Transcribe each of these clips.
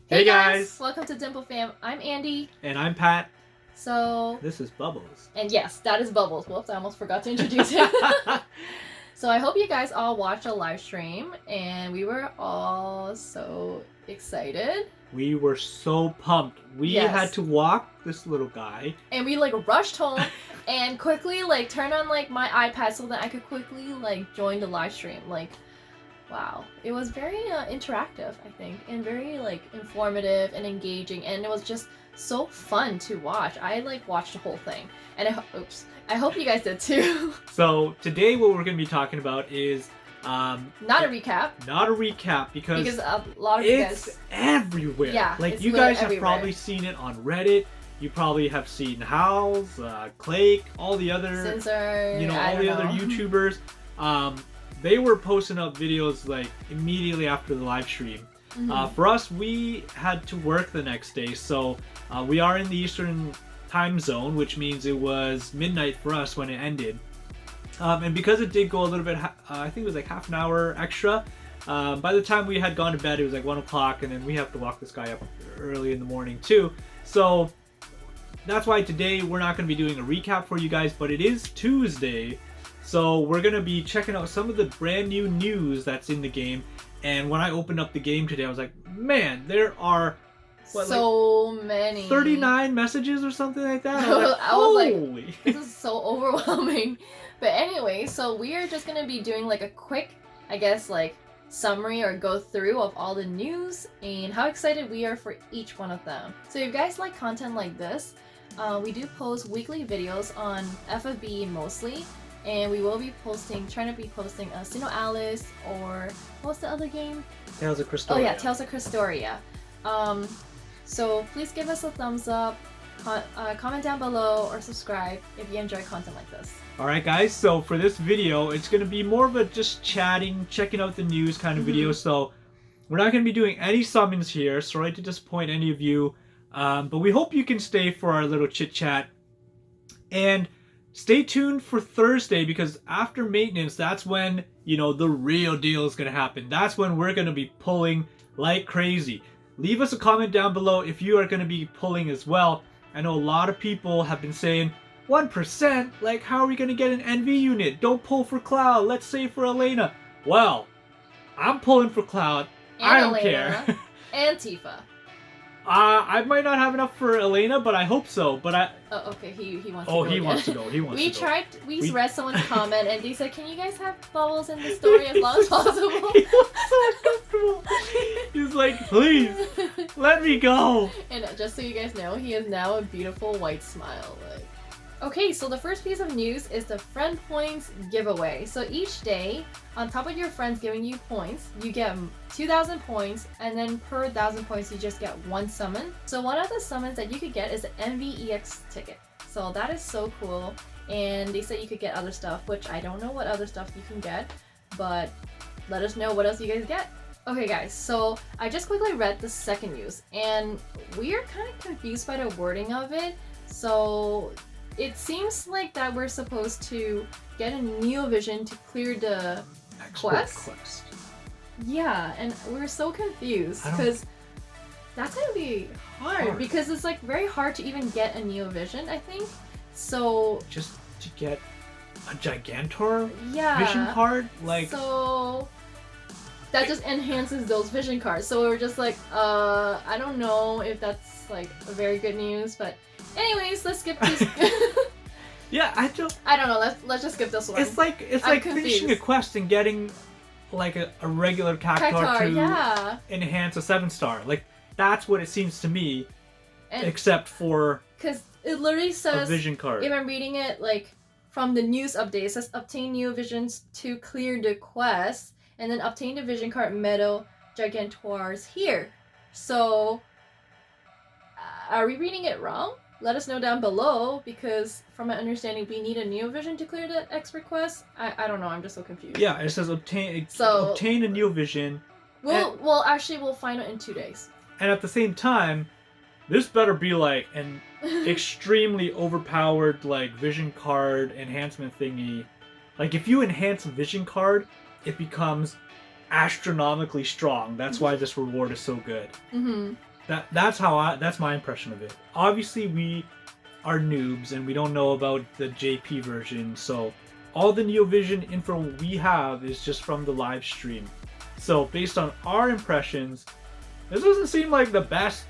Hey guys! Welcome to Dimple Fam. I'm Andy. And I'm Pat. So... This is Bubbles. And yes, that is Bubbles. Whoops, I almost forgot to introduce him. So I hope you guys all watched a live stream, and we were all so excited. We were so pumped. We had to walk this little guy. And we rushed home and quickly turned on my iPad so that I could quickly join the live stream. Wow. It was very interactive, I think, and very informative and engaging, and it was just so fun to watch. I watched the whole thing, and I hope you guys did too. So today what we're going to be talking about is not a recap. Not a recap because a lot of you guys, it's everywhere. Yeah, you guys have probably seen it on Reddit. You probably have seen Howls, Clake, all the other Censor, all the other YouTubers. They were posting up videos immediately after the live stream. Mm-hmm. For us, we had to work the next day, so we are in the Eastern time zone, which means it was midnight for us when it ended. And because it did go a little bit, I think it was half an hour extra, by the time we had gone to bed, it was 1 o'clock, and then we have to walk this guy up early in the morning too. So that's why today we're not going to be doing a recap for you guys, but it is Tuesday. So we're going to be checking out some of the brand new news that's in the game. And when I opened up the game today, I was like, man, there are so many. 39 messages or something like that. I was like, this is so overwhelming. But anyway, so we are just going to be doing a quick, I guess, summary or go through of all the news and how excited we are for each one of them. So if you guys like content like this, we do post weekly videos on FFBE mostly. And we will be trying to be posting Sino Alice, or what's the other game? Tales of Christoria. Oh yeah, Tales of Christoria. So please give us a thumbs up, comment down below, or subscribe if you enjoy content like this. Alright guys, so for this video, it's going to be more of a just chatting, checking out the news kind of video. So we're not going to be doing any summons here. Sorry to disappoint any of you. But we hope you can stay for our little chit chat. And stay tuned for Thursday, because after maintenance, that's when, the real deal is going to happen. That's when we're going to be pulling like crazy. Leave us a comment down below if you are going to be pulling as well. I know a lot of people have been saying, 1%? How are we going to get an NV unit? Don't pull for Cloud. Let's save for Elena. Well, I'm pulling for Cloud. And I don't Elena, care. And Tifa. I might not have enough for Elena, but I hope so. But Oh, okay. He wants to go. Oh, he wants to go. He wants to go. We read someone's comment, and they said, "Can you guys have Bubbles in the story as long as possible?" He was so uncomfortable. He's like, "Please, let me go." And just so you guys know, he is now a beautiful white smile. Okay, so the first piece of news is the Friend Points giveaway. So each day, on top of your friends giving you points, you get 2,000 points, and then per 1,000 points, you just get one summon. So one of the summons that you could get is an MVEX ticket. So that is so cool. And they said you could get other stuff, which I don't know what other stuff you can get, but let us know what else you guys get. Okay guys, so I just quickly read the second news, and we are kind of confused by the wording of it. So it seems like that we're supposed to get a Neovision to clear the quest. Yeah, and we're so confused because that's gonna be hard because it's very hard to even get a Neovision, I think. So just to get a Gigantor vision card, so that just enhances those vision cards. So we're just I don't know if that's very good news, but anyways, let's skip these. Yeah, I don't know. Let's just skip this one. It's like finishing a quest and getting a regular Cactuar to enhance a 7-star. That's what it seems to me, except for because it literally says a vision card. If I'm reading it from the news update, it says obtain Neovisions to clear the quest, and then obtain the vision card Meadow Gigantoirs here. So are we reading it wrong? Let us know down below, because from my understanding, we need a Neovision to clear the expert quest. I don't know. I'm just so confused. Yeah, it says obtain a Neovision. We'll find it in 2 days. And at the same time, this better be an extremely overpowered vision card enhancement thingy. If you enhance a vision card, it becomes astronomically strong. That's why this reward is so good. Mm-hmm. That's my impression of it. Obviously, we are noobs and we don't know about the JP version, so all the NeoVision info we have is just from the live stream. So based on our impressions, this doesn't seem like the best.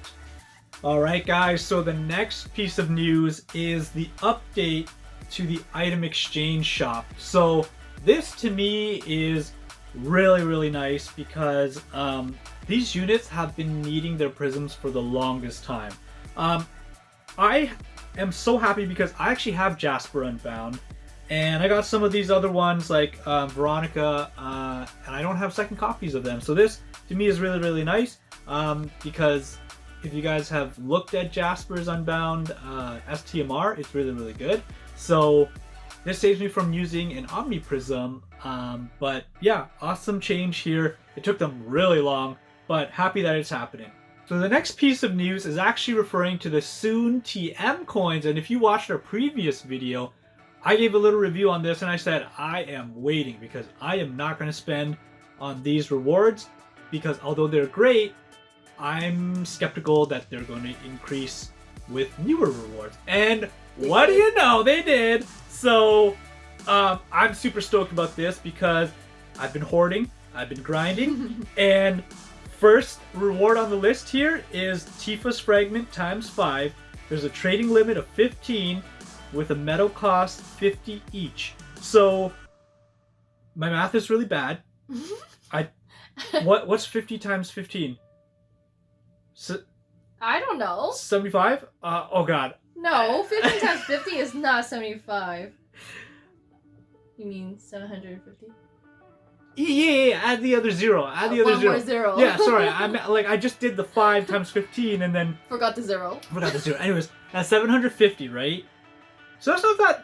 Alright guys, so the next piece of news is the update to the item exchange shop. So this to me is really nice because these units have been needing their prisms for the longest time. I am so happy because I actually have Jasper Unbound, and I got some of these other ones like Veronica, and I don't have second copies of them. So this to me is really nice because if you guys have looked at Jasper's Unbound STMR, it's really good. So this saves me from using an Omni Prism, but yeah, awesome change here. It took them really long, but happy that it's happening. So the next piece of news is actually referring to the Soon TM coins, and if you watched our previous video, I gave a little review on this and I said I am waiting because I am not going to spend on these rewards because although they're great, I'm skeptical that they're going to increase with newer rewards. And what do you know, they did. So I'm super stoked about this because I've been hoarding, I've been grinding, and first reward on the list here is Tifa's Fragment times 5. There's a trading limit of 15 with a metal cost 50 each. So my math is really bad. What's 50 times 15? I don't know. 75? Oh god. No, 50 times 50 is not 75. You mean 750? Yeah, add the other zero. Add the other one zero. More zero. Yeah, sorry. I just did the 5 times 15 and then forgot the zero. Forgot the zero. Anyways, that's 750, right? So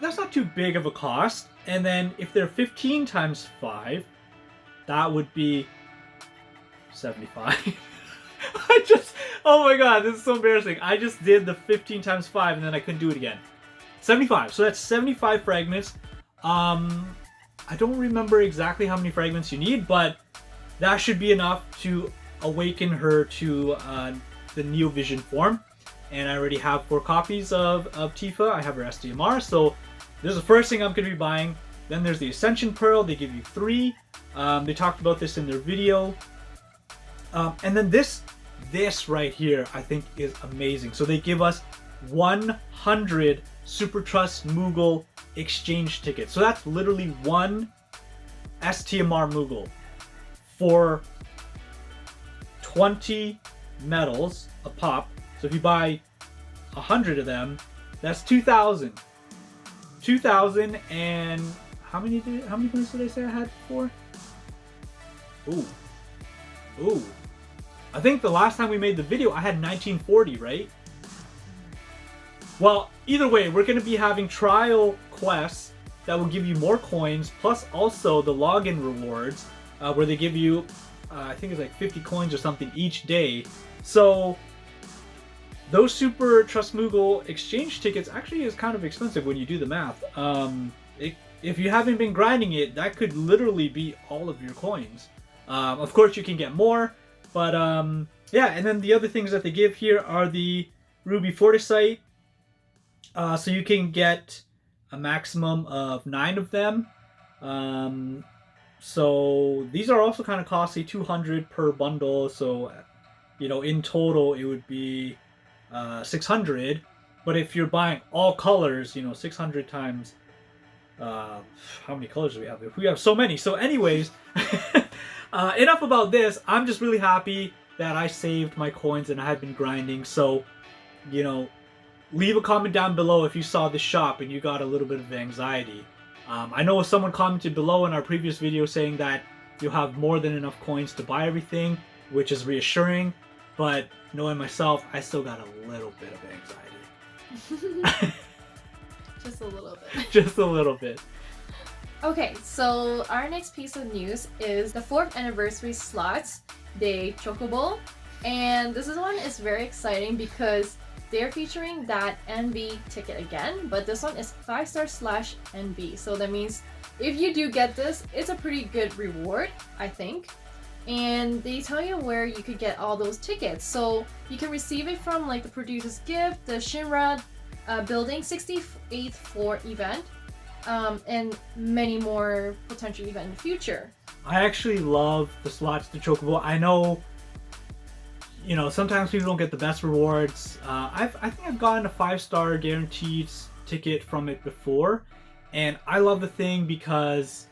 that's not too big of a cost. And then if they're 15 times 5, that would be 75. Oh my god, this is so embarrassing. I just did the 15 times 5 and then I couldn't do it again. 75. So that's 75 fragments. I don't remember exactly how many fragments you need, but that should be enough to awaken her to the NeoVision form. And I already have 4 copies of Tifa. I have her SDMR, so this is the first thing I'm going to be buying. Then there's the Ascension Pearl. They give you 3. They talked about this in their video. And then this right here, I think is amazing. So they give us 100 Super Trust Moogle exchange tickets. So that's literally 1 STMR Moogle for 20 medals a pop. So if you buy 100 of them, that's 2,000. 2,000 and how many points did I say I had before? Ooh. I think the last time we made the video, I had 1940, right? Well, either way, we're going to be having trial quests that will give you more coins, plus also the login rewards, where they give you, I think it's like 50 coins or something each day. So those Super Trust Moogle exchange tickets actually is kind of expensive when you do the math. If you haven't been grinding it, that could literally be all of your coins. Of course, you can get more, but yeah. And then the other things that they give here are the Ruby Fortisite. So you can get a maximum of 9 of them. So these are also kind of costly, 200 per bundle. So, you know, in total it would be 600. But if you're buying all colors, you know, 600 times, how many colors do we have? We have so many. So anyways, enough about this. I'm just really happy that I saved my coins and I had been grinding. So, you know, leave a comment down below if you saw this shop and you got a little bit of anxiety. I know someone commented below in our previous video saying that you'll have more than enough coins to buy everything, which is reassuring, but knowing myself, I still got a little bit of anxiety. Just a little bit. Just a little bit. Okay, so our next piece of news is the 4th anniversary slots de Chocobo, and this one is very exciting because they're featuring that NB ticket again, but this one is 5-star / NB. So that means if you do get this, it's a pretty good reward, I think. and they tell you where you could get all those tickets. So you can receive it from like the producer's gift, the Shinra building 68th floor event, and many more potential events in the future. I actually love the slots to Chocobo. I know, you know, sometimes people don't get the best rewards. I think I've gotten a 5-star guaranteed ticket from it before, and I love the thing because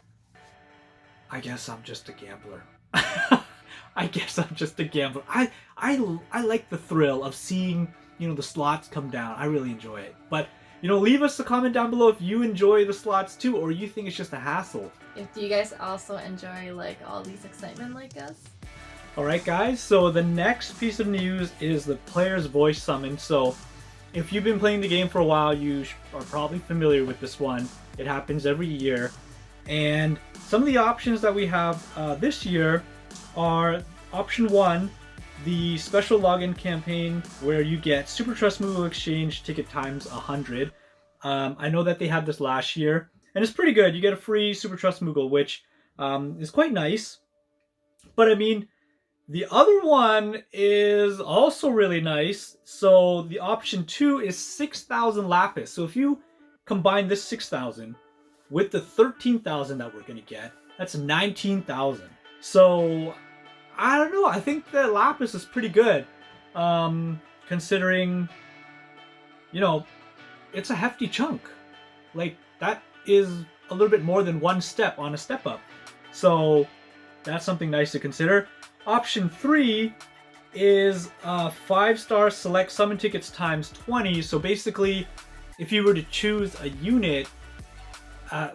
I guess I'm just a gambler. I guess I'm just a gambler. I like the thrill of seeing, you know, the slots come down. I really enjoy it. But, you know, leave us a comment down below if you enjoy the slots too, or you think it's just a hassle. Do you guys also enjoy like all these excitement like us? Alright guys, so the next piece of news is the player's voice summon. So if you've been playing the game for a while, you are probably familiar with this one. It happens every year. And some of the options that we have this year are option 1, the special login campaign where you get Super Trust Moogle Exchange ticket times 100. I know that they had this last year, and it's pretty good. You get a free Super Trust Moogle, which is quite nice. But I mean, the other one is also really nice. So the option 2 is 6,000 Lapis. So if you combine this 6,000 with the 13,000 that we're going to get, that's 19,000. So I don't know. I think the Lapis is pretty good. Considering, you know, it's a hefty chunk. Like, that is a little bit more than one step on a step up. So that's something nice to consider. Option 3 is 5-star select summon tickets times 20. So basically, if you were to choose a unit,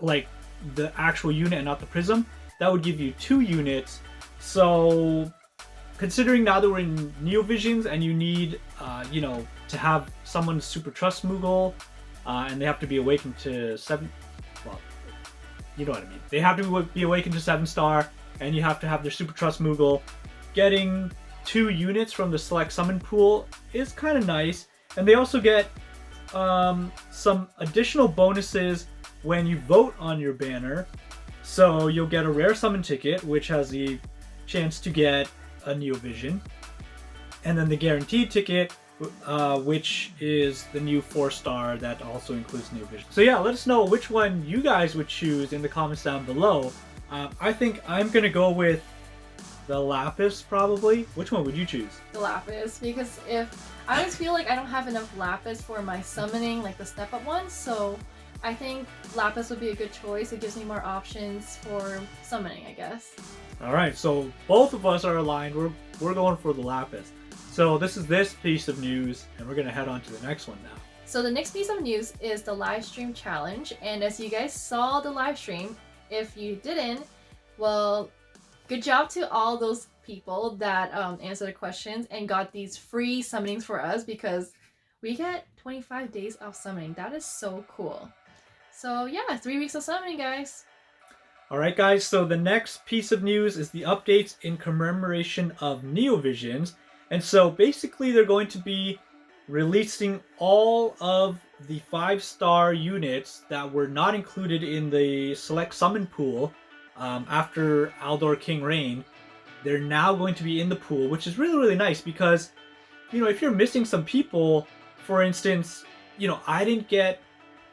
like the actual unit and not the prism, that would give you 2 units. So considering now that we're in Neo Visions and you need, you know, to have someone's Super Trust Moogle, and they have to be awakened to 7, well, you know what I mean. They have to be awakened to 7-star, and you have to have their Super Trust Moogle. Getting 2 units from the select summon pool is kind of nice. And they also get some additional bonuses when you vote on your banner. So you'll get a rare summon ticket, which has the chance to get a Neo Vision. And then the guaranteed ticket, which is the new 4-star that also includes Neo Vision. So yeah, let us know which one you guys would choose in the comments down below. I think I'm going to go with the Lapis, probably. Which one would you choose? The Lapis, because if I always feel like I don't have enough Lapis for my summoning, like the step-up ones, so I think Lapis would be a good choice. It gives me more options for summoning, I guess. Alright, so both of us are aligned. We're going for the Lapis. So this is this piece of news, and we're going to head on to the next one now. So the next piece of news is the live stream challenge, and as you guys saw the live stream, if you didn't, well, good job to all those people that answered the questions and got these free summonings for us, because we get 25 days of summoning. That is so cool. So yeah, 3 weeks of summoning, guys. Alright guys, so the next piece of news is the updates in commemoration of Neo Visions. And so basically they're going to be releasing all of the 5-star units that were not included in the select summon pool after Aldor King Reign. They're now going to be in the pool, which is really, really nice because, you know, if you're missing some people, for instance, you know, I didn't get,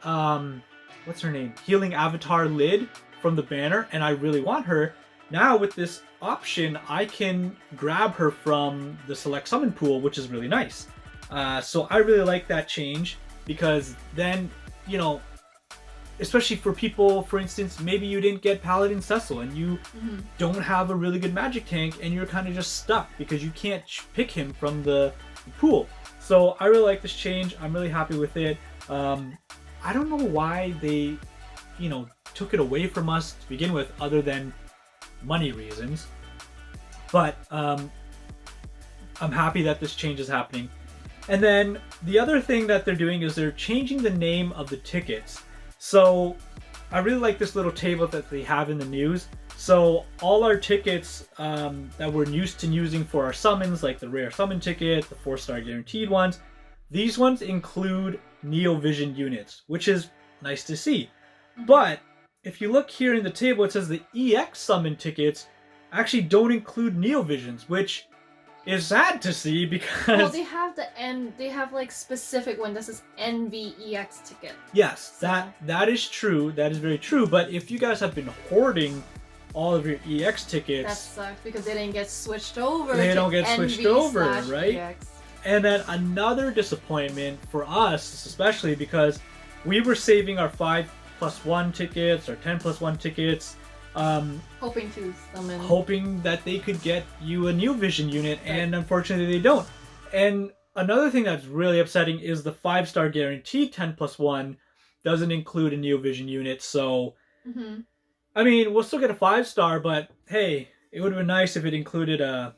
what's her name? Healing Avatar Lid from the banner, and I really want her. Now with this option, I can grab her from the select summon pool, which is really nice. So I really like that change because then, you know, especially for people, for instance, maybe you didn't get Paladin Cecil and you don't have a really good magic tank and you're kind of just stuck because you can't pick him from the pool. So I really like this change. I'm really happy with it. I don't know why they, you know, took it away from us to begin with other than money reasons. But I'm happy that this change is happening. And then the other thing that they're doing is they're changing the name of the tickets. So I really like this little table that they have in the news. So all our tickets that we're used to using for our summons, like the rare summon ticket, the 4-star guaranteed ones, these ones include Neo Vision units, which is nice to see. But if you look here in the table, it says the EX summon tickets actually don't include Neovisions, which is sad to see because Well, they have they have like specific one that says NVEX ticket. yes, So- that is true. That is very true. But if you guys have been hoarding all of your EX That tickets, sucks because they didn't get switched over. They to don't get switched over, right? EX. and then another disappointment for us, especially because we were saving our 5+1 tickets or 10+1 tickets, Hoping to summon. hoping that they could get you a New Vision unit, and unfortunately they don't. And another thing that's really upsetting is the 5-star guarantee 10+1 doesn't include a Neo Vision unit. So, Mm-hmm. I mean, we'll still get a 5-star, but hey, it would have been nice if it included a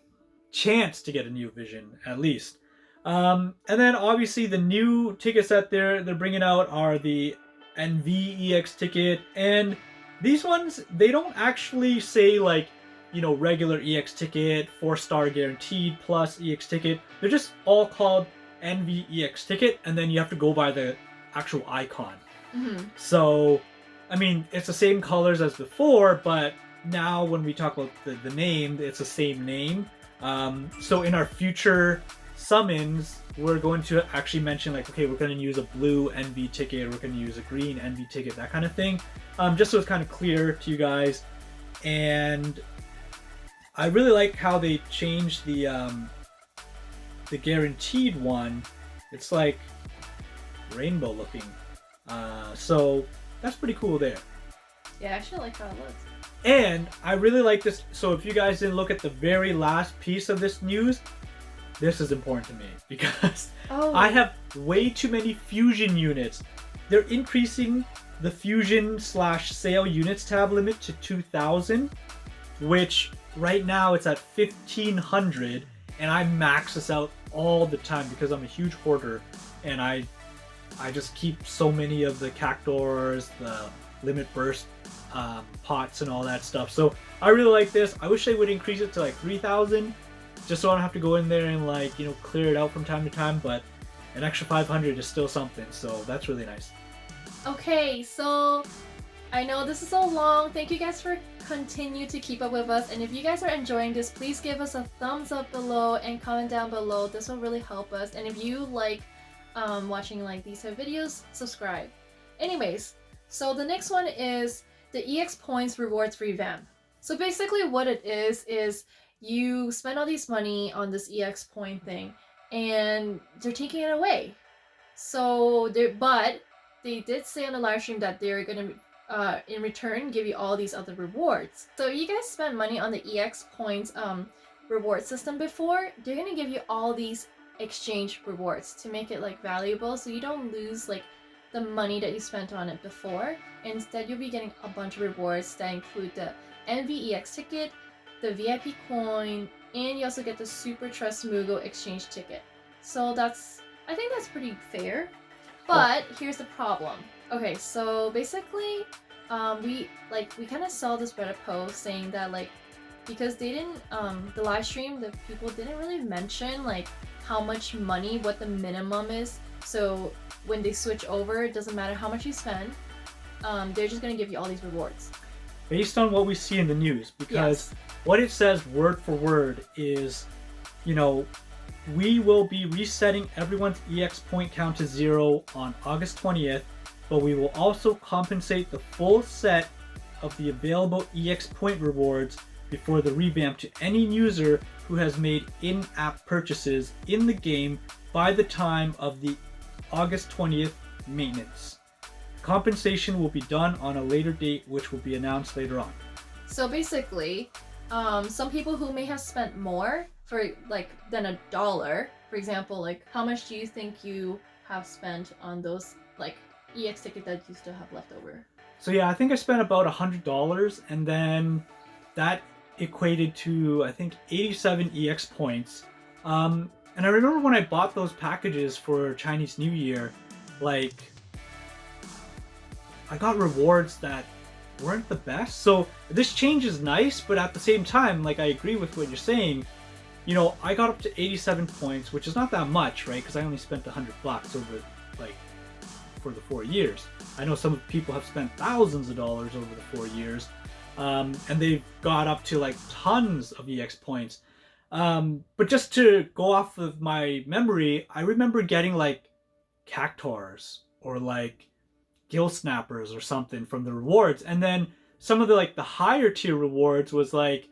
chance to get a Neo Vision at least. And then obviously the new tickets that they're bringing out are the NVEX ticket, and these ones, they don't actually say like, you know, regular EX ticket, 4-star guaranteed plus EX ticket. They're just all called NVEX ticket, and then you have to go by the actual icon. Mm-hmm. So, I mean, it's the same colors as before, but now when we talk about the name, it's the same name. So in our future summons, we're going to actually mention like, okay, we're going to use a blue NV ticket, we're going to use a green NV ticket, that kind of thing. Just so it's kind of clear to you guys. And I really like how they changed the guaranteed one. It's like rainbow looking. So that's pretty cool there. Yeah, I actually like how it looks. And I really like this. So if you guys didn't look at the very last piece of this news, this is important to me because Oh. I have way too many fusion units. They're increasing the fusion/sale units tab limit to 2,000, which right now it's at 1,500, and I max this out all the time because I'm a huge hoarder, and I just keep so many of the cactors, the limit burst pots, and all that stuff. So I really like this. I wish they would increase it to like 3,000, just so I don't have to go in there and like, you know, clear it out from time to time. But an extra 500 is still something, so that's really nice. Okay, so I know this is so long. Thank you guys for continue to keep up with us. And if you guys are enjoying this, please give us a thumbs up below and comment down below. This will really help us. And if you like watching like these type of videos, subscribe. Anyways, so the next one is the EX Points Rewards Revamp. So basically what it is you spend all this money on this EX point thing and they're taking it away. So but they did say on the live stream that they're gonna in return give you all these other rewards. So you guys spent money on the EX Points reward system before, they're gonna give you all these exchange rewards to make it like valuable, so you don't lose like the money that you spent on it before. Instead, you'll be getting a bunch of rewards that include the NVEX ticket, the VIP coin, and you also get the Super Trust Mugo exchange ticket. So I think that's pretty fair. But here's the problem. Okay, so basically, we kind of saw this Reddit post saying that like, because they didn't the live stream, the people didn't really mention like how much money, what the minimum is. So when they switch over, it doesn't matter how much you spend. They're just gonna give you all these rewards. Based on what we see in the news, because what it says word for word is, you know, we will be resetting everyone's EX point count to 0 on August 20th, but we will also compensate the full set of the available EX point rewards before the revamp to any user who has made in-app purchases in the game by the time of the August 20th maintenance. Compensation will be done on a later date, which will be announced later on. So basically, some people who may have spent more for like than $1, for example, like how much do you think you have spent on those like EX ticket that you still have left over? So yeah, I think I spent about $100, and then that equated to I think 87 EX points. And I remember when I bought those packages for Chinese New Year, like I got rewards that weren't the best. So this change is nice, but at the same time, like I agree with what you're saying. You know, I got up to 87 points, which is not that much, right? Because I only spent $100 over like for the 4 years. I know some people have spent thousands of dollars over the 4 years. and they've got up to like tons of EX points. But just to go off of my memory, I remember getting like cactars or like gill snappers or something from the rewards, and then some of the like the higher tier rewards was like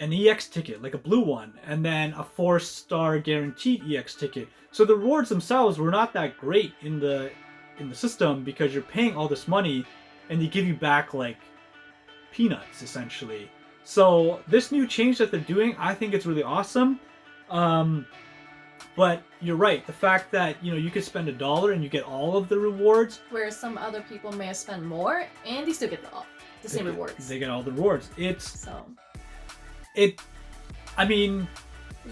an EX ticket, like a blue one, and then a 4-star guaranteed EX ticket. So the rewards themselves were not that great in the system because you're paying all this money and they give you back like peanuts essentially. So this new change that they're doing, I think it's really awesome. But you're right, the fact that you could spend $1 and you get all of the rewards, where some other people may have spent more and they still get the same rewards. They get all the rewards. I mean,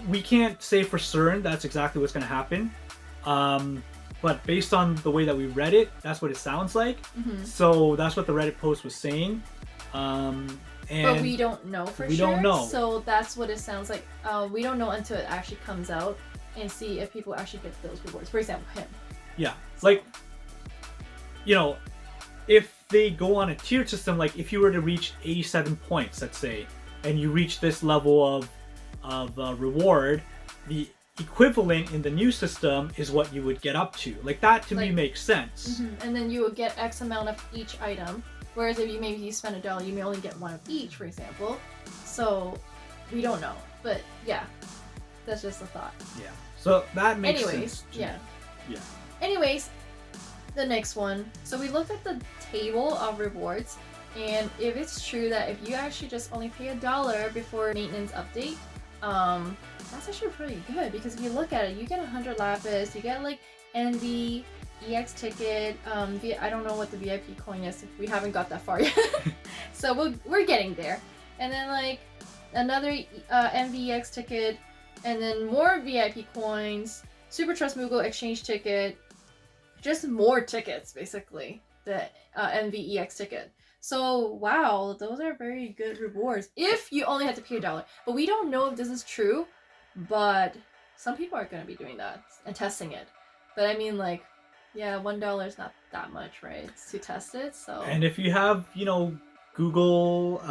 we can't say for certain that's exactly what's going to happen. But based on the way that we read it, that's what it sounds like. Mm-hmm. So that's what the Reddit post was saying. And but we don't know for sure. We don't know. So that's what it sounds like. We don't know until it actually comes out and see if people actually get those rewards. For example, him. Yeah. Like, if they go on a tiered system, like if you were to reach 87 points, let's say, and you reach this level of reward, the equivalent in the new system is what you would get up to. Like that to me makes sense. Mm-hmm. And then you would get X amount of each item. Whereas if you spend $1, you may only get one of each, for example. So we don't know. But yeah, that's just a thought. Yeah. So that makes sense. Yeah. Yeah. Anyways, the next one. So we looked at the table of rewards. And if it's true that if you actually just only pay $1 before maintenance update, that's actually pretty good, because if you look at it, you get 100 lapis, you get like NV, EX ticket, I don't know what the VIP coin is, if we haven't got that far yet. So we're getting there. And then like another NV EX ticket, and then more VIP coins, Super Trust Mugo exchange ticket, just more tickets basically, the NV EX ticket. So, wow, those are very good rewards if you only have to pay $1. But we don't know if this is true, but some people are going to be doing that and testing it. But I mean, like, yeah, $1 is not that much, right? It's to test it, so... And if you have, Google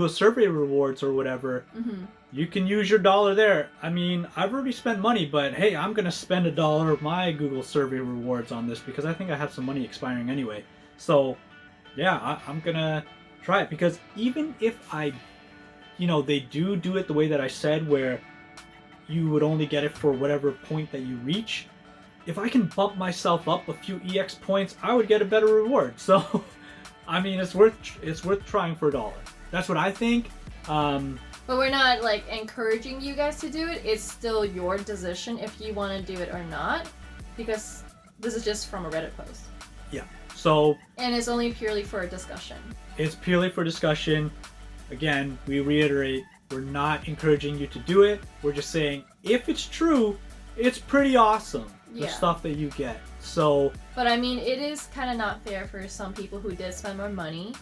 survey rewards or whatever, you can use your $1 there. I mean, I've already spent money, but hey, I'm going to spend $1 of my Google survey rewards on this because I think I have some money expiring anyway. So... yeah, I'm gonna try it, because even if they do it the way that I said, where you would only get it for whatever point that you reach, if I can bump myself up a few EX points, I would get a better reward. So, I mean, it's worth trying for $1. That's what I think. But we're not like encouraging you guys to do it. It's still your decision if you want to do it or not, because this is just from a Reddit post. Yeah. So, and it's only purely for a discussion. It's purely for discussion. Again, we reiterate, we're not encouraging you to do it. We're just saying, if it's true, it's pretty awesome, the stuff that you get. So, but I mean, it is kind of not fair for some people who did spend more money,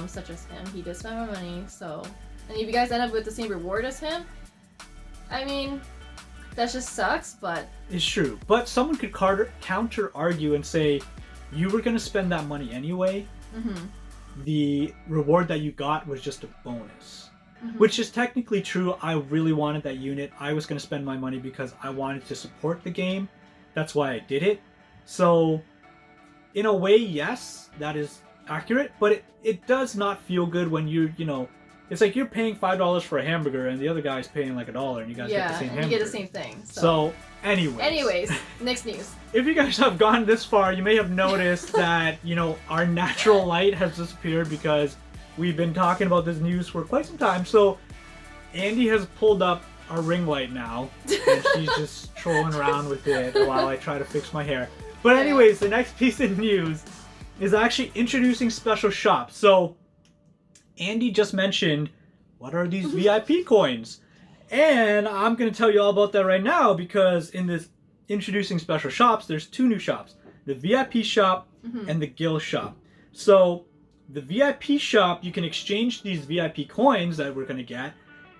such as him. He did spend more money, so... And if you guys end up with the same reward as him, I mean, that just sucks, but... It's true. But someone could counter-argue and say, you were going to spend that money anyway. Mm-hmm. The reward that you got was just a bonus. Mm-hmm. Which is technically true. I really wanted that unit. I was going to spend my money because I wanted to support the game. That's why I did it. So, in a way, yes, that is accurate. But it does not feel good when it's like you're paying $5 for a hamburger and the other guy's paying like $1 and you guys get the same hamburger. Yeah, you get the same thing. So anyways, next news. If you guys have gone this far, you may have noticed that, our natural light has disappeared because we've been talking about this news for quite some time. So Andy has pulled up our ring light now and she's just trolling around with it while I try to fix my hair. But anyways, the next piece of news is actually introducing special shops. So Andy just mentioned, what are these VIP coins? And I'm going to tell you all about that right now, because in this introducing special shops, there's two new shops. The VIP shop and the Guild shop. So the VIP shop, you can exchange these VIP coins that we're going to get,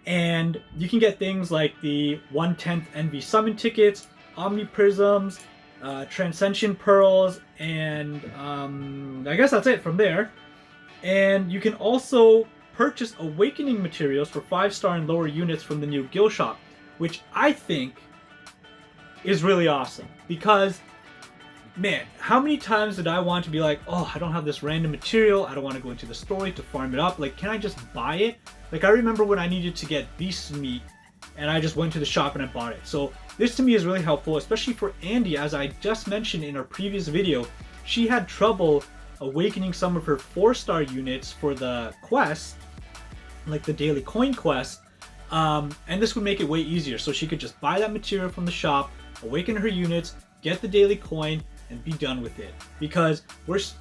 and you can get things like the 1/10 NV Summon tickets, Omni Prisms, Transcension Pearls, and I guess that's it from there. And you can also purchase awakening materials for 5-star and lower units from the new guild shop, which I think is really awesome. Because, man, how many times did I want to be like, oh, I don't have this random material, I don't want to go into the story to farm it up, like, can I just buy it? Like, I remember when I needed to get beast meat, and I just went to the shop and I bought it. So this to me is really helpful, especially for Andy. As I just mentioned in our previous video, she had trouble awakening some of her 4-star units for the quest, like the daily coin quest, and this would make it way easier. So she could just buy that material from the shop, awaken her units, get the daily coin, and be done with it. Because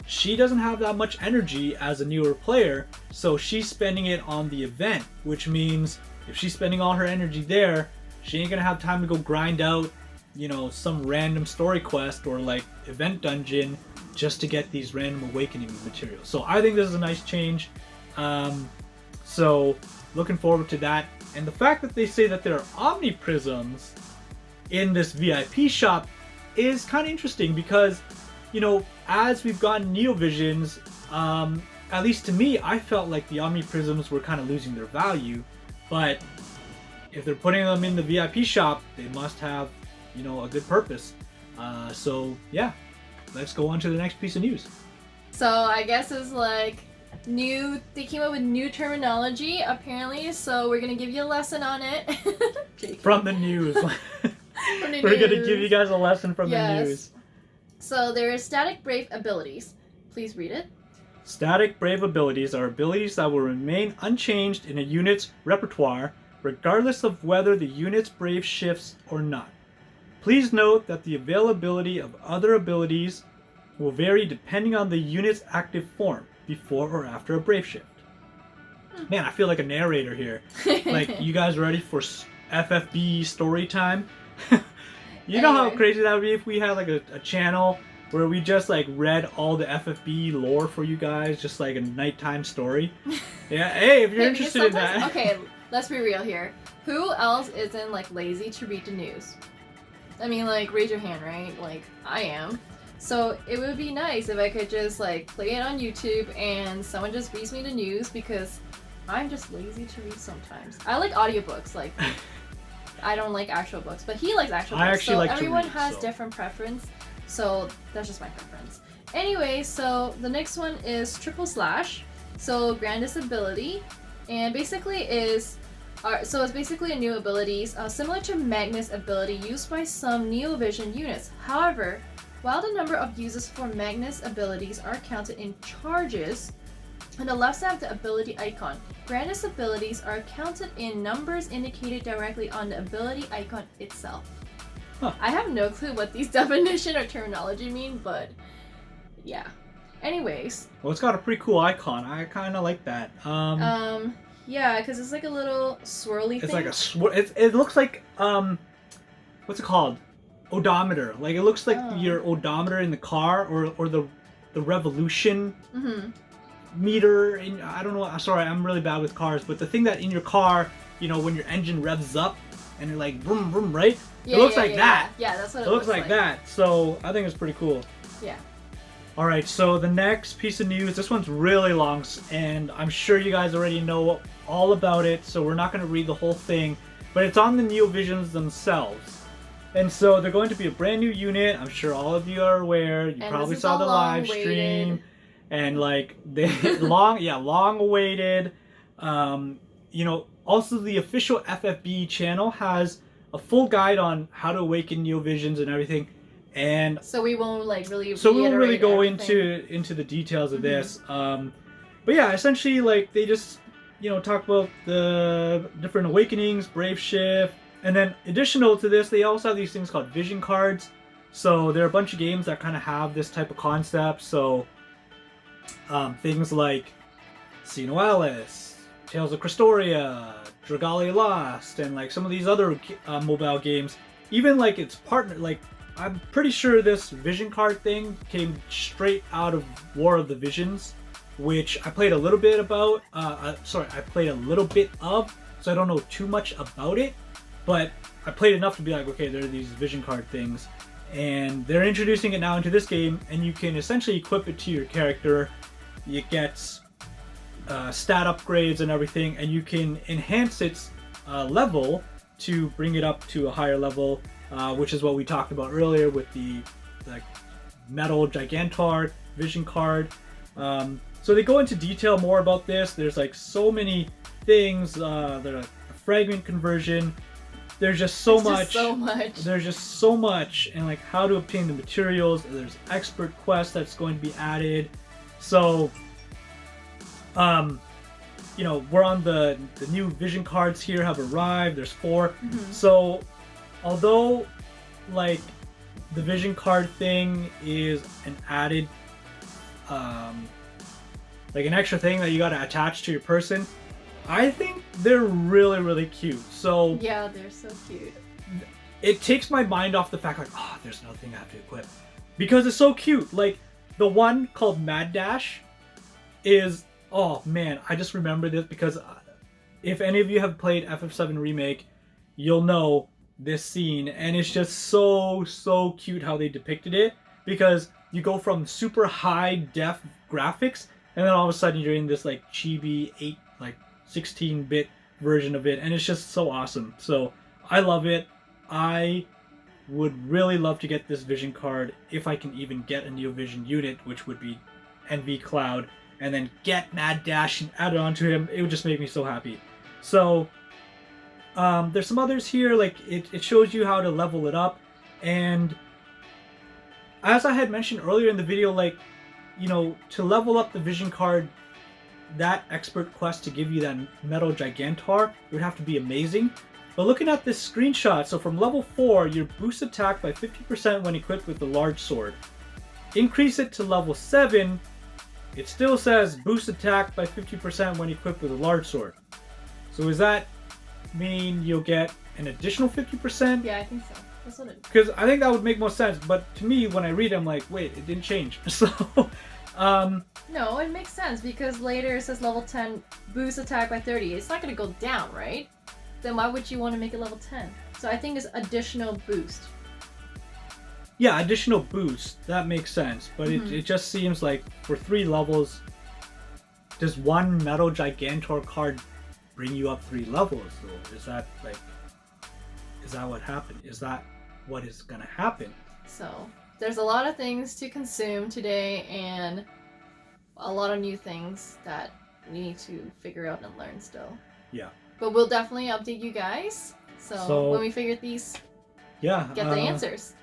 she doesn't have that much energy as a newer player, so she's spending it on the event, which means if she's spending all her energy there, she ain't gonna have time to go grind out, you know, some random story quest or like event dungeon just to get these random awakening materials. So I think this is a nice change. So looking forward to that. And the fact that they say that there are Omni Prisms in this VIP shop is kind of interesting because, you know, as we've gotten Neo Visions, at least to me, I felt like the Omni Prisms were kind of losing their value. But if they're putting them in the VIP shop, they must have, you know, a good purpose. So yeah, let's go on to the next piece of news. So I guess it's like they came up with new terminology apparently, so we're gonna give you a lesson on it. From the news. From the We're news. gonna give you guys a lesson from the news. So there are static brave abilities. Please read it. Static brave abilities are abilities that will remain unchanged in a unit's repertoire, regardless of whether the unit's brave shifts or not. Please note that the availability of other abilities will vary depending on the unit's active form, before or after a brave shift. Man, I feel like a narrator here. Like, you guys ready for FFBE story time? You know how crazy that would be if we had like a channel where we just like read all the FFBE lore for you guys, just like a nighttime story. Yeah, hey, if you're interested in that. Okay, let's be real here. Who else isn't like lazy to read the news? I mean, like, raise your hand, right? Like, I am. So it would be nice if I could just like play it on YouTube and someone just reads me the news, because I'm just lazy to read sometimes. I like audiobooks, like I don't like actual books, but he likes actual books. I actually so like everyone to read, has so. different preference, so that's just my preference. Anyway, so the next one is triple slash. So grandest ability, and basically is so it's basically a new ability similar to Magnus ability used by some Neo Vision units. However, while the number of uses for Magnus abilities are counted in charges, on the left side of the ability icon, grandest abilities are counted in numbers indicated directly on the ability icon itself. Huh. I have no clue what these definition or terminology mean, but yeah. Anyways. Well, it's got a pretty cool icon. I kind of like that. Yeah, because it's like a little swirly it's thing. It's like it looks like what's it called? Odometer. Like, it looks like your odometer in the car, or the revolution meter in, I don't know, sorry, I'm really bad with cars, but the thing that in your car, you know, when your engine revs up and you're like vroom vroom, right? Yeah, it looks like that. Yeah, that's what it looks like that. So I think it's pretty cool. Yeah. All right, so the next piece of news, this one's really long, and I'm sure you guys already know all about it, so we're not going to read the whole thing, but it's on the Neo Visions themselves. And so they're going to be a brand new unit. I'm sure all of you are aware. You probably saw the live stream. And like, they long awaited. You know, also the official FFBE channel has a full guide on how to awaken Neo Visions and everything. And so we won't like really go into the details of this. But yeah, essentially, like, they just, you know, talk about the different awakenings, brave shift. And then additional to this, they also have these things called vision cards. So there are a bunch of games that kind of have this type of concept. So things like Sino Alice, Tales of Cristoria, Dragalia Lost, and like some of these other mobile games. Even like its partner, like, I'm pretty sure this vision card thing came straight out of War of the Visions, which I played a little bit about. I played a little bit of, so I don't know too much about it. But I played enough to be like, okay, there are these vision card things. And they're introducing it now into this game, and you can essentially equip it to your character. It gets stat upgrades and everything, and you can enhance its level to bring it up to a higher level, which is what we talked about earlier with the metal Gigantor vision card. So they go into detail more about this. There's like so many things. There's a fragment conversion. There's just so much. So much. There's just so much, and like how to obtain the materials. There's expert quest that's going to be added. So, you know, we're on the new vision cards here have arrived. There's 4. Mm-hmm. So, although like the vision card thing is an added, like an extra thing that you got to attach to your person, I think they're really, really cute. So yeah, they're so cute. It takes my mind off the fact like, oh, there's nothing I have to equip, because it's so cute. Like the one called Mad Dash is, oh man, I just remember this because if any of you have played FF7 Remake, you'll know this scene, and it's just so cute how they depicted it, because you go from super high def graphics and then all of a sudden you're in this like chibi 16-bit version of it, and it's just so awesome. So I love it. I would really love to get this vision card if I can even get a Neo Vision unit, which would be NV Cloud, and then get Mad Dash and add it onto him. It would just make me so happy. So there's some others here, like it shows you how to level it up, and as I had mentioned earlier in the video, like, you know, to level up the vision card, that expert quest to give you that metal Gigantor, it would have to be amazing. But looking at this screenshot, so from level 4, your boost attack by 50% when equipped with the large sword. Increase it to level 7, it still says boost attack by 50% when equipped with a large sword. So does that mean you'll get an additional 50%? Yeah, I think so. That's what it. Because I think that would make more sense, but to me, when I read it, I'm like, wait, it didn't change. So, no, it makes sense, because later it says level 10 boost attack by 30. It's not going to go down, right? Then why would you want to make it level 10? So I think it's additional boost. yeah, additional boost. That makes sense. But it just seems like for 3 levels, does one metal Gigantor card bring you up 3 levels? So is that what happened? Is that what is going to happen? So there's a lot of things to consume today, and a lot of new things that we need to figure out and learn still. Yeah. But we'll definitely update you guys. So when we figure these, get the answers.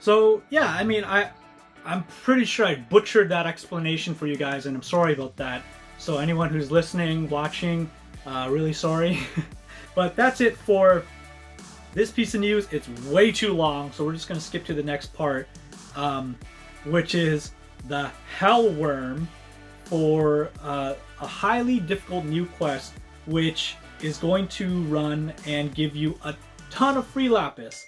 So yeah, I mean, I'm pretty sure I butchered that explanation for you guys, and I'm sorry about that. So anyone who's listening, watching, really sorry. But that's it for this piece of news. It's way too long, so we're just going to skip to the next part, which is the Hell Worm for a highly difficult new quest, which is going to run and give you a ton of free lapis.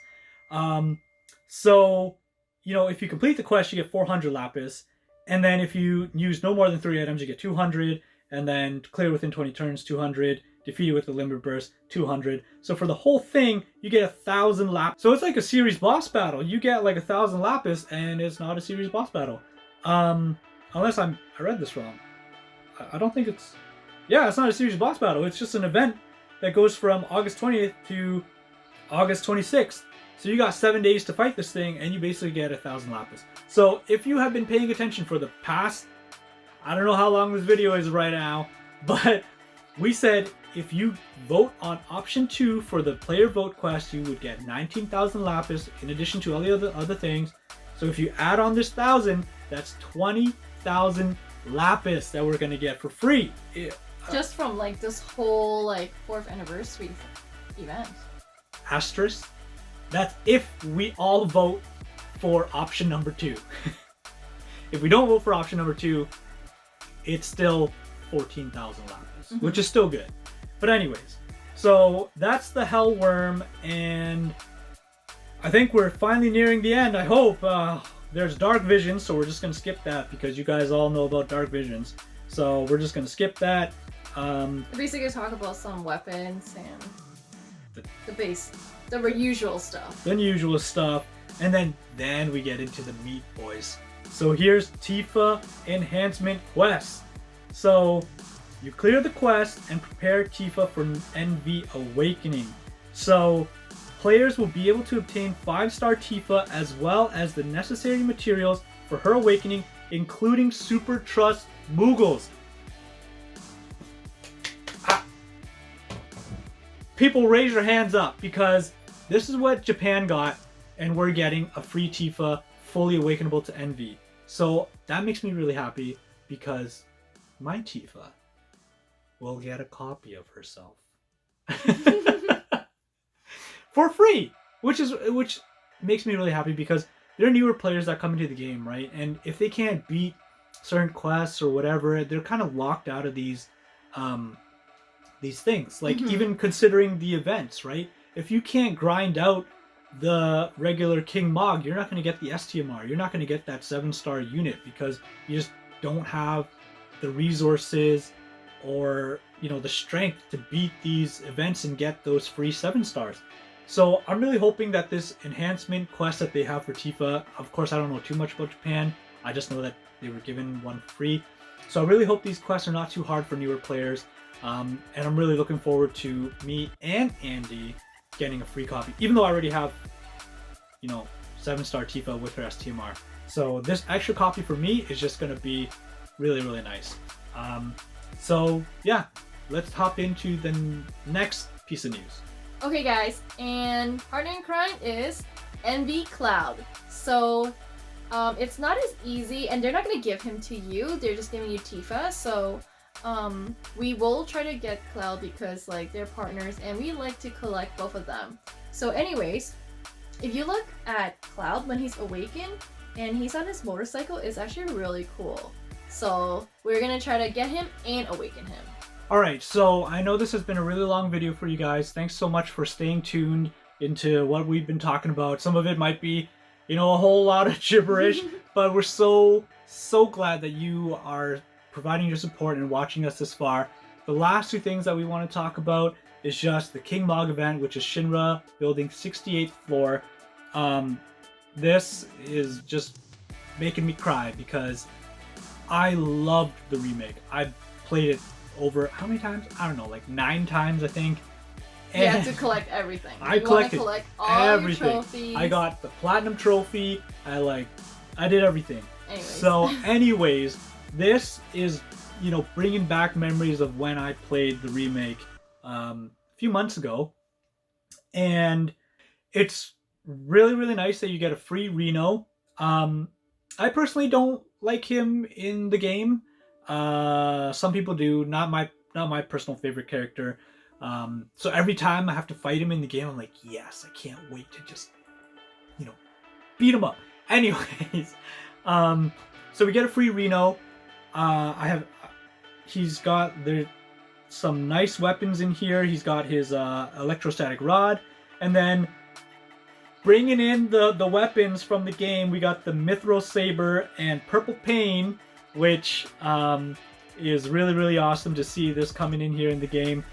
So, you know, if you complete the quest, you get 400 lapis, and then if you use no more than 3 items, you get 200, and then clear within 20 turns, 200, defeat it with the limit burst, 200. So for the whole thing, you get 1,000 lapis. So it's like a series boss battle. You get like 1,000 lapis, and it's not a series boss battle. Unless I read this wrong. I don't think it's... Yeah, it's not a series boss battle. It's just an event that goes from August 20th to August 26th. So you got 7 days to fight this thing, and you basically get 1,000 lapis. So if you have been paying attention for the past... I don't know how long this video is right now, but we said if you vote on option 2 for the player vote quest, you would get 19,000 lapis in addition to all the other things. So if you add on this 1,000, that's 20,000 lapis that we're going to get for free. Just from like this whole like 4th anniversary event. Asterisk. That's if we all vote for option number 2. If we don't vote for option number 2, it's still 14,000 lapis, which is still good. But anyways, so that's the Hell Worm, and I think we're finally nearing the end, I hope. There's Dark Visions, so we're just going to skip that because you guys all know about Dark Visions. So we're just going to skip that. Basically talk about some weapons and the base, the usual stuff. The usual stuff. And then we get into the meat, boys. So here's Tifa Enhancement Quest. So You clear the quest and prepare Tifa for NV Awakening. So players will be able to obtain 5-star Tifa as well as the necessary materials for her awakening, including Super Trust Moogles. People raise your hands up because this is what Japan got, and we're getting a free Tifa fully awakenable to NV. So that makes me really happy because my Tifa will get a copy of herself for free, which makes me really happy because there are newer players that come into the game, right? And if they can't beat certain quests or whatever, they're kind of locked out of these things. Like even considering the events, right? If you can't grind out the regular King Mog, you're not going to get the STMR. You're not going to get that 7-star unit because you just don't have the resources or, you know, the strength to beat these events and get those free 7 stars. So I'm really hoping that this enhancement quest that they have for Tifa, of course I don't know too much about Japan, I just know that they were given one free. So I really hope these quests are not too hard for newer players. And I'm really looking forward to me and Andy getting a free copy, even though I already have, you know, 7-star Tifa with her STMR. So this extra copy for me is just going to be really, really nice. So yeah, let's hop into the next piece of news. Okay guys, and partner in crime is NV Cloud. So it's not as easy, and they're not going to give him to you, they're just giving you Tifa. So we will try to get Cloud because like they're partners and we like to collect both of them. So anyways, if you look at Cloud when he's awakened and he's on his motorcycle, it's actually really cool. So we're gonna try to get him and awaken him. Alright, so I know this has been a really long video for you guys. Thanks so much for staying tuned into what we've been talking about. Some of it might be, you know, a whole lot of gibberish, but we're so glad that you are providing your support and watching us this far. The last 2 things that we want to talk about is just the King Mog event, which is Shinra building 68th floor. This is just making me cry because I loved the remake. I played it over, how many times? I don't know, like 9 times I think. And you have to collect everything. I collected collect all everything. Your trophies. I got the platinum trophy. I did everything. Anyways. So anyways, this is, you know, bringing back memories of when I played the remake a few months ago, and it's really, really nice that you get a free Reno. I personally don't like him in the game. Some people do. Not my personal favorite character. So every time I have to fight him in the game, I'm like, yes, I can't wait to just, you know, beat him up. Anyways, so we get a free Reno. He's got some nice weapons in here. He's got his electrostatic rod, and then bringing in the weapons from the game, we got the Mithril Saber and Purple Pain, which is really, really awesome to see this coming in here in the game.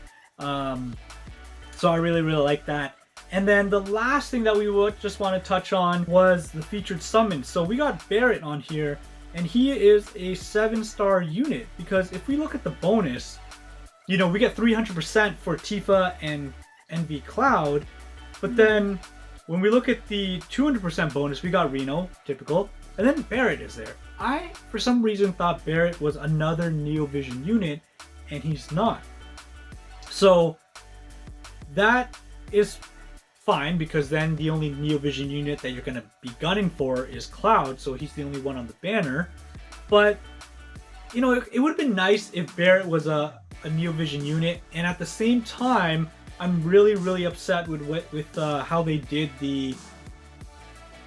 So I really, really like that. And then the last thing that we would just want to touch on was the featured summon. So we got Barret on here, and he is a 7-star unit, because if we look at the bonus, you know, we get 300% for Tifa and NV Cloud, but then when we look at the 200% bonus, we got Reno, typical, and then Barret is there. I, for some reason, thought Barret was another Neo Vision unit, and he's not. So that is fine, because then the only Neo Vision unit that you're going to be gunning for is Cloud, so he's the only one on the banner. But, you know, it would have been nice if Barret was a Neo Vision unit, and at the same time, I'm really, really upset with how they did the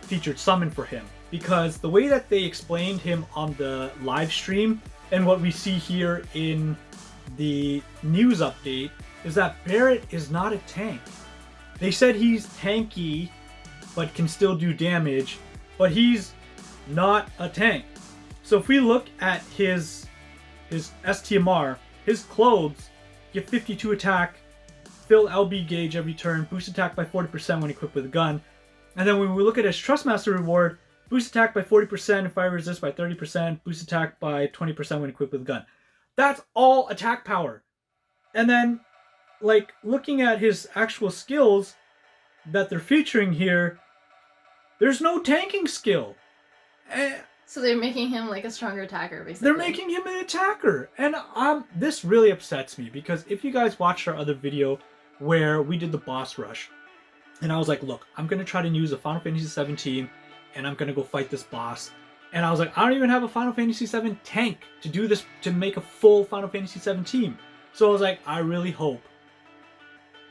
featured summon for him, because the way that they explained him on the live stream and what we see here in the news update is that Barret is not a tank. They said he's tanky but can still do damage, but he's not a tank. So if we look at his STMR, his clothes give 52 attack, fill LB gauge every turn, boost attack by 40% when equipped with a gun. And then when we look at his Trustmaster reward, boost attack by 40% and fire resist by 30%, boost attack by 20% when equipped with a gun. That's all attack power. And then, like, looking at his actual skills that they're featuring here, there's no tanking skill. So they're making him like a stronger attacker, basically. They're making him an attacker. And this really upsets me, because if you guys watched our other video where we did the boss rush, and I was like, look, I'm going to try to use a Final Fantasy 17, and I'm going to go fight this boss. And I was like, I don't even have a Final Fantasy 7 tank to do this, to make a full Final Fantasy 7 team. So I was like, I really hope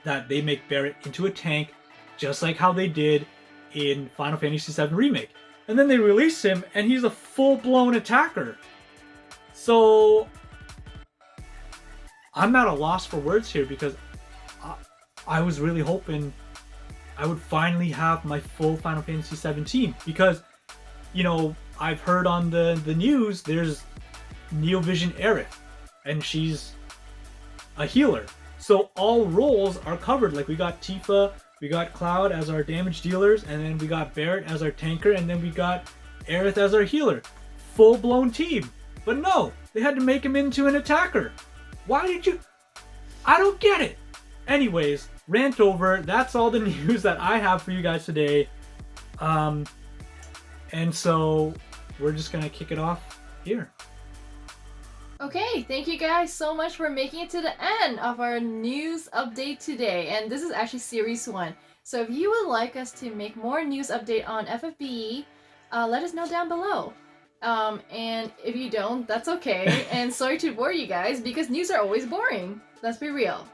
that they make Barret into a tank, just like how they did in Final Fantasy 7 Remake. And then they release him, and he's a full-blown attacker. So I'm at a loss for words here, because I was really hoping I would finally have my full Final Fantasy 17, because, you know, I've heard on the news there's Neovision Aerith, and she's a healer. So all roles are covered. Like, we got Tifa, we got Cloud as our damage dealers, and then we got Barret as our tanker, and then we got Aerith as our healer. Full-blown team. But no, they had to make him into an attacker. Why did you... I don't get it. Anyways, rant over. That's all the news that I have for you guys today. And so we're just gonna kick it off here. Okay, thank you guys so much for making it to the end of our news update today. And this is actually series 1. So if you would like us to make more news update on FFBE, let us know down below. And if you don't, that's okay. And sorry to bore you guys, because news are always boring. Let's be real.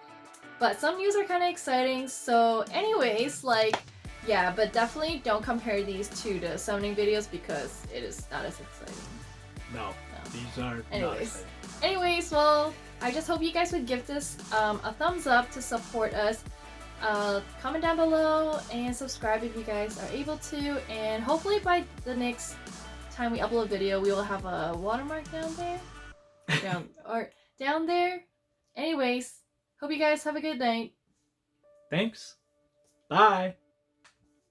But some news are kind of exciting. So anyways, like, yeah, but definitely don't compare these to the summoning videos, because it is not as exciting. No, these are not exciting. Anyways, well, I just hope you guys would give this a thumbs up to support us. Comment down below and subscribe if you guys are able to. And hopefully by the next time we upload a video, we will have a watermark down there. Down there. Anyways, hope you guys have a good night. Thanks. Bye.